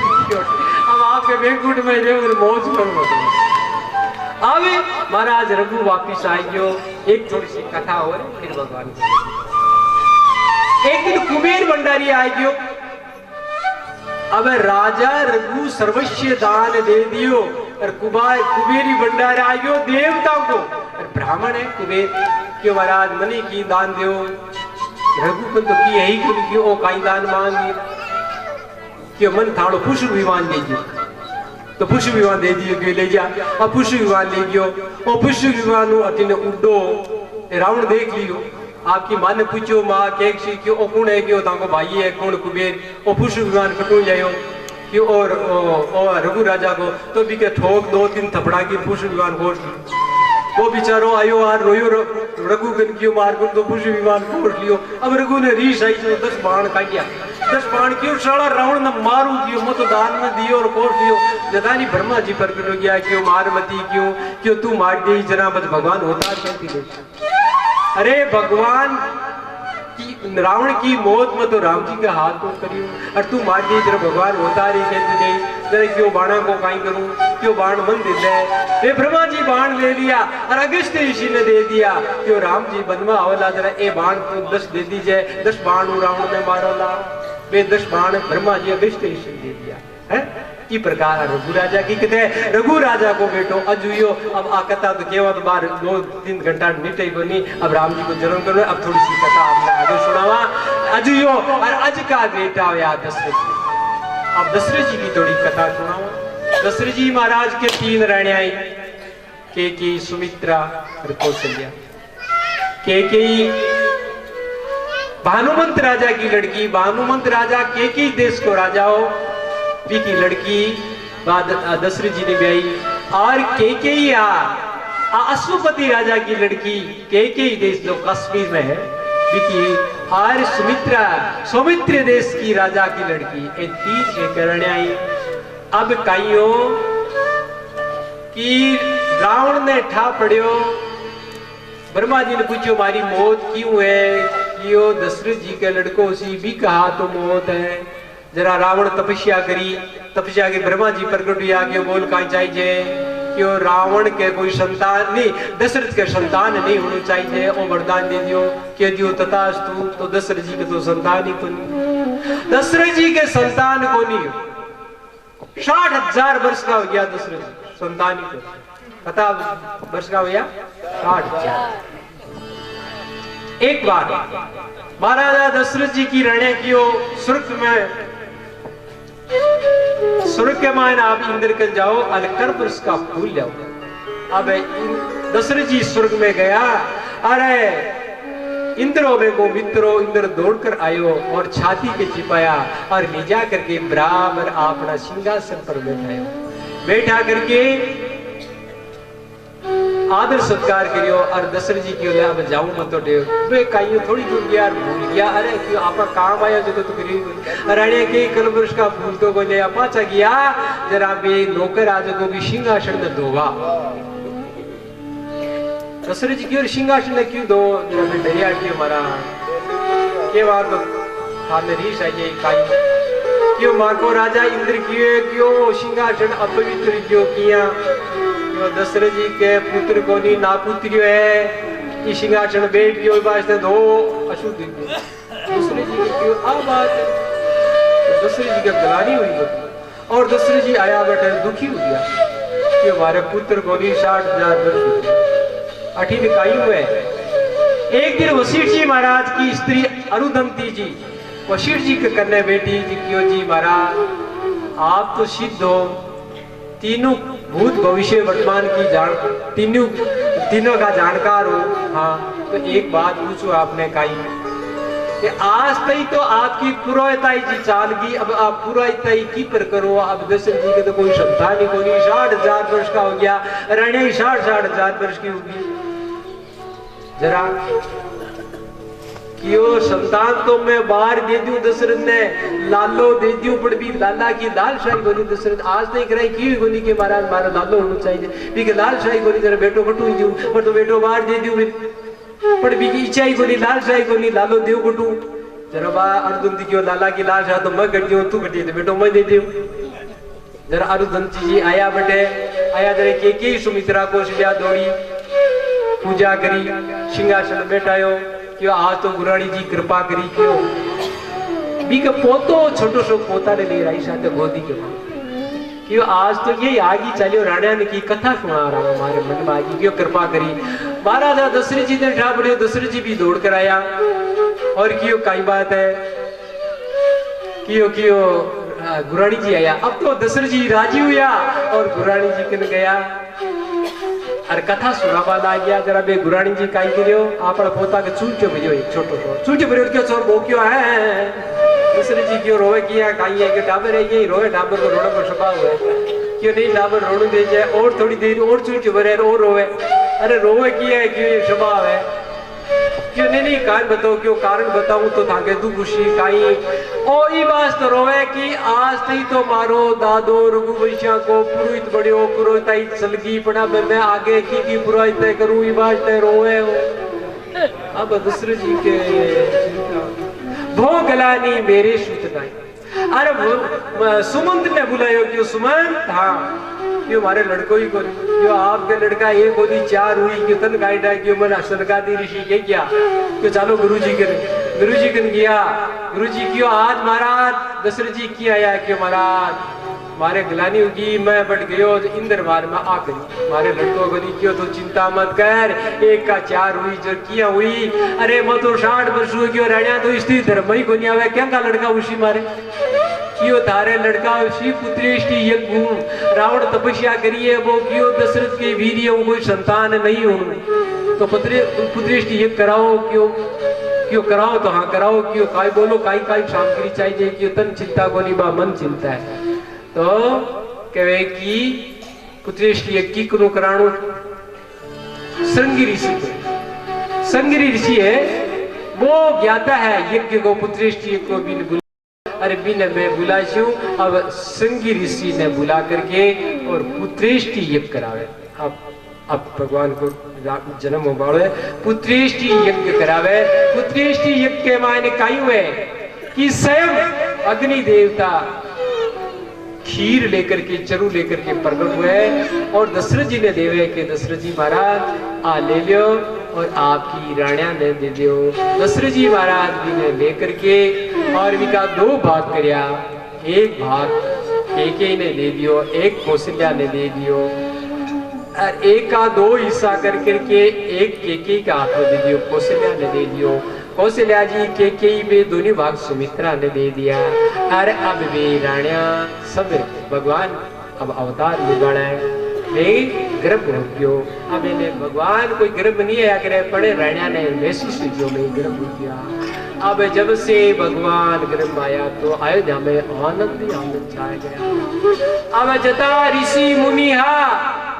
अब आपके बैंकुट में जे मौज करो अब महाराज रघु वापिस आई गयो एक थोड़ी सी कथा हो फिर भगवान एक दिन कुबेर भंडारी आई गयो अब राजा रघु सर्वस्व दान दे दियो और कुबेरी भंडारी आ गयो देवताओं को और ब्राह्मण है कुबेर क्यों महाराज मनी की दान दियो रघु को तो की यही क्यों ओ काई दान मांगी क्यों मन थाड़ो पुष्प विमान दीजिए तो पुष्प विमान दे दियो क्यों ले जा अब पुष्प विमान ले गयो ओ पुष्प विमान अतिने उडो रावण देख लियो आपकी मां ने पूछो मां केक सी क्यों ओ कौन है क्यों ताको भाई है कौन कुबेर ओ पुष्प विमान कटू जायो क्यों और रघु राजा को तो भी के ठोक 2-3 थपड़ा की पुष्प विमान खोज वो बेचारो आयो आर रोयो रघु गन क्यों मार को तो पुष्प विमान खोज लियो अब रघु ने रीस आई तो 10 बाण काटिया 10 बाण क्यों साला रावण ने मारू क्यों मत दान में दियो और खोज लियो जदानी ब्रह्मा जी प्रकट हो गया क्यों मार मती क्यों तू मार गई जना बस भगवान होता कहती है अरे भगवान की रावण की मौत में तो राम जी का हाथ तो करियो और तू मार दी जरा भगवान होता रही कहती नहीं जरा क्यों बाणा को काई करूं क्यों बाण मन दे दे ये ब्रह्मा जी बाण ले लिया और अगस्त ऋषि ने दे दिया क्यों राम जी बनवा आवला जरा ए बाण तो 10 दे दीजिए 10 बाण रावण ने मारोला वे 10 बाण ब्रह्मा जी अगस्त ऋषि दे दिया है की प्रकार रघु राजा की कहते रघु राजा को बेटो अजुयो अब आ कथा तो केवल बार 2-3 घंटा निटे बनी अब राम जी को जन्म करो अब थोड़ी सी कथा आपने आगे सुनावा अजुयो और अज का बेटा या दशरथ अब दशरथ जी की थोड़ी कथा सुनावा दशरथ जी महाराज के 3 रानियां केकई सुमित्रा और कौशल्या केकई भानुमंत राजा की लड़की भानुमंत राजा केकई देश को राजा हो की लड़की दशरथ जी ने ब्याई और केकई अश्वपति राजा की लड़की केकई देश जो कश्मीर में है विकी और सौमित्र देश की राजा की लड़की ये 3 एकरण आई अब काइयो कि रावण ने ठा पड़ियो ब्रह्मा जी ने पूछो मारी मौत क्यों है क्यों दशरथ जी के लड़कों से भी कहा तो मौत है जरा रावण तपस्या की ब्रह्मा जी प्रकट हुआ क्यों बोल कहीं चाहिए क्यों रावण के कोई संतान नहीं दशरथ के संतान नहीं होना चाहिए वो वरदान दे दियो के दियो तथास्तु तो दशरथ जी के तो संतान ही कोनी दशरथ जी के संतान को नहीं 60,000 वर्ष का हो गया दशरथ संतान ही को पता वर्ष का हो गया 60,000 एक बार महाराजा दशरथ जी की रणय कियो स्वर्ग के मान आप इंद्र के जाओ अलकर उसका फूल जाओ अब दशरथ जी स्वर्ग में गया अरे इंद्रो में को मित्रो इंद्र दौड़कर आयो और छाती के चिपाया और ले जा करके बराबर अपना सिंहासन पर बैठा करके आदर सत्कार करियो और दशरथ जी की अब जाऊं मत तो वे काइयो थोड़ी दूर गया भूल गया अरे क्यों आपका काम आया जो तो करी राणे के कलवृक्ष का फूल तो बोले पाचा गया जरा बे नौकर आज को भी सिंहासन न दोगा दशरथ जी की सिंहासन ने क्यों दो जरा मैं डरिया क्यों मरा के बात तो थाने रीस आई काई क्यों मार्को राजा इंद्र क्यों सिंहासन अपवित्र क्यों किया दशरथ जी के पुत्र को नहीं ना पुत्र है इस सिंहासन बैठ गयो वास्ते दो अशुद्ध दशरथ जी क्यों आ बात तो दशरथ जी के गलानी हुई और दशरथ जी आया बैठे दुखी हो गया कि हमारे पुत्र को नहीं 60,000 वर्ष अठीन काई हुए एक दिन वशिष्ठ जी महाराज की स्त्री अनुदमती जी वशिष्ठ जी के करने बैठी जी क्यों जी महाराज आप तो सिद्ध हो तीनों भूत भविष्य वर्तमान की जान तीनों का जानकार हो। हाँ तो एक बात पूछो आपने कही कि आज तक तो आपकी पुरोहिताई जी चाल की, अब आप पुरोहिताई की पर करो। अब दशरथ जी के तो कोई संतान ही कोई 60,000 वर्ष का हो गया, रानी 60,000 वर्ष की होगी। जरा क्यों संतान तो मैं बाहर दे दूं, दशरथ ने लालो दे दूं, पर भी लाला की लालशाही बोली दशरथ आज तक कराई की बोली के महाराज मारा लालो होना चाहिए, भी के लालशाही बोली जरा बेटो कटू दूं, पर तो बेटो बाहर दे दूं, पर भी की इच्छा ही कोनी लालशाही कोनी लालो देव कटू। जरा बा अर्जुन जी क्यों लाला की लालशाह तो मैं कट दूं, तू कटी तो बेटो मैं दे दूं। जरा अर्जुन जी आया बेटे आया, जरा के सुमित्रा को लिया दौड़ी पूजा करी, सिंहासन बैठायो क्यों आज तो गुराणी जी कृपा करी क्यों बी के पोतो छोटो सो पोता ने ले रही साथे गोदी के क्यों आज तो ये आगी चलियो राणा ने की कथा सुना रहा हमारे मन में आगी क्यों कृपा करी। महाराजा दशरथ जी ने ठा पड़े, दशरथ जी भी दौड़ कर आया और क्यों कई बात है क्यों क्यों गुराणी जी आया। अब तो दशरथ जी राजी हुआ और गुराणी जी कन गया और कथा सुनावा ला गया। जरा बे गुराणी जी काई करियो आपड़ा पोता के चूचो भरियो, एक छोटो सो चूचो भरियो क्यों छोर बो क्यों है। दशरथ जी क्यों रोवे किया काई है कि डाबर है ये रोवे, डाबर को रोना पर स्वभाव है क्यों नहीं डाबर रोने दे जाए और थोड़ी देर और चूचो भरे और रोवे, अरे रोवे किया है क्यों ये स्वभाव है क्यों नहीं कारण बताओ क्यों कारण बताऊं तो थाके तू खुशी काई ओ ई बात तो रोवे कि आज तई तो मारो दादो रघुवंशिया को पुरोहित बड़ियो पुरोहिताई चलगी पड़ा मैं आगे की पुरोहित करूं ई बात ते रोवे हो। अब दशरथ जी के भोगलानी मेरे सुतनाई, अरे सुमंत ने बुलायो क्यों सुमंत, हाँ क्यों हमारे लड़कों ही को क्यों आपके लड़का एक होती 4 हुई क्यों तन गाइडा क्यों मन सरकारी ऋषि के क्या क्यों चालो गुरुजी कन गया गुरुजी क्यों आज महाराज दशरथ जी की आया क्यों महाराज मारे गलानी होगी मैं बढ़ गयो इंद्र मार में आ गई मारे लड़कों को क्यों तो चिंता मत कर, एक का 4 हुई जो किया हुई, अरे मैं तो 60 वर्ष हुई क्यों राणिया तो स्त्री धर्म ही को नहीं आवे क्या का लड़का उसी मारे क्यों थारे लड़का उसी पुत्रेष्टि यज्ञ रावण तपस्या करिए वो क्यों दशरथ के वीर्य कोई संतान नहीं हो तो पुत्रेष्टि यज्ञ कराओ क्यों कराओ तो हाँ कराओ क्यों काई बोलो काई सामग्री चाहिए क्यों तन चिंता को नहीं बा मन चिंता है तो कहे कि पुत्रेष्टि यज्ञ को कराणो श्रृंगी ऋषि को श्रृंगी ऋषि है वो ज्ञाता है यज्ञ को पुत्रेष्टि को बिन अरे बिन मैं बुलाशू अब श्रृंगी ऋषि ने बुला करके और पुत्रेष्टि यज्ञ करावे। अब भगवान को जन्म हो बाड़े पुत्रेष्टि यज्ञ करावे। पुत्रेष्टि यज्ञ के मायने काई हुए कि स्वयं अग्नि देवता खीर लेकर के चरू लेकर के प्रकट हुए और दशरथ जी ने देवे के दशरथ जी महाराज आ ले लियो और आपकी राणिया ने दे दियो। दशरथ जी महाराज भी ने लेकर के और विका 2 भाग करया, एक भाग केके ने दे दियो, एक कौशल्या ने दे दियो और एक का 2 हिस्सा कर करके एक केके का हाथ में दे दियो, कौशल्या ने दे दियो। कौशल्या जी के में दोनों भाग सुमित्रा ने दे दिया। अरे अब वे राणिया सब भगवान अब अवतार निकाला है वे गर्भ हो गयो। अब इन्हें भगवान कोई गर्भ नहीं आया करे पड़े राणिया ने महसूस किया मैं गर्भ हो गया। अब जब से भगवान गर्भ आया तो अयोध्या में आनंद ही आनंद छाया गया। अब जता ऋषि मुनिहा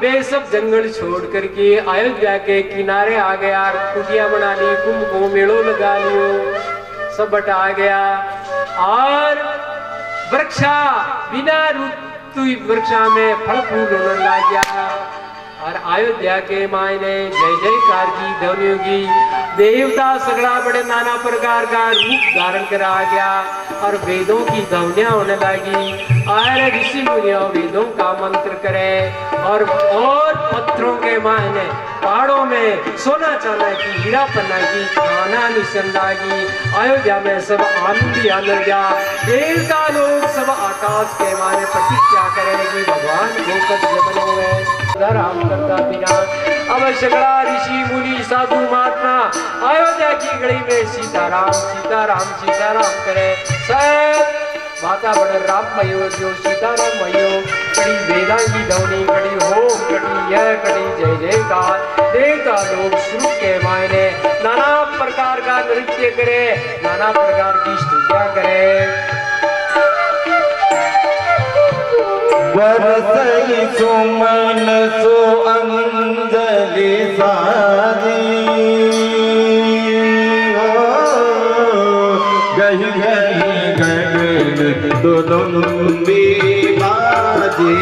वे सब जंगल छोड़ करके अयोध्या के किनारे आ गया, कुटिया बना ली, कुंभ को मेड़ो लगा लियो, सब बटा गया और वृक्षा बिना ऋतु वृक्षा में फल फूल होने लग गया और अयोध्या के मायने जय जयकार की ध्वनि होगी। देवता सगड़ा बड़े नाना प्रकार का रूप धारण कर आ गया और वेदों की ध्वनियां होने लगी और ऋषि मुनियों वेदों का मंत्र करे और पत्थरों के मायने पहाड़ों में सोना चांदी की हीरा पन्ना की खाना निसंदा की अयोध्या में सब आनंदी आनंद जा। देवता लोग सब आकाश के मायने प्रतीक्षा करेगी भगवान गोपद बने हुए राम करता बिना। अब सगड़ा ऋषि मुनि साधु महात्मा अयोध्या की गली में सीताराम सीताराम सीताराम करे सब माता बड़ राम मयो जो सीताराम मयो कड़ी वेदांगी धवनी कड़ी होम कड़ी यह कड़ी जय जयकार देवता लोग शुरू के मायने नाना प्रकार का नृत्य करे नाना प्रकार की स्तुतियां करे बरसई सुमन सो अंजलि सारी गही गही गगन दुदुम्बी बाजी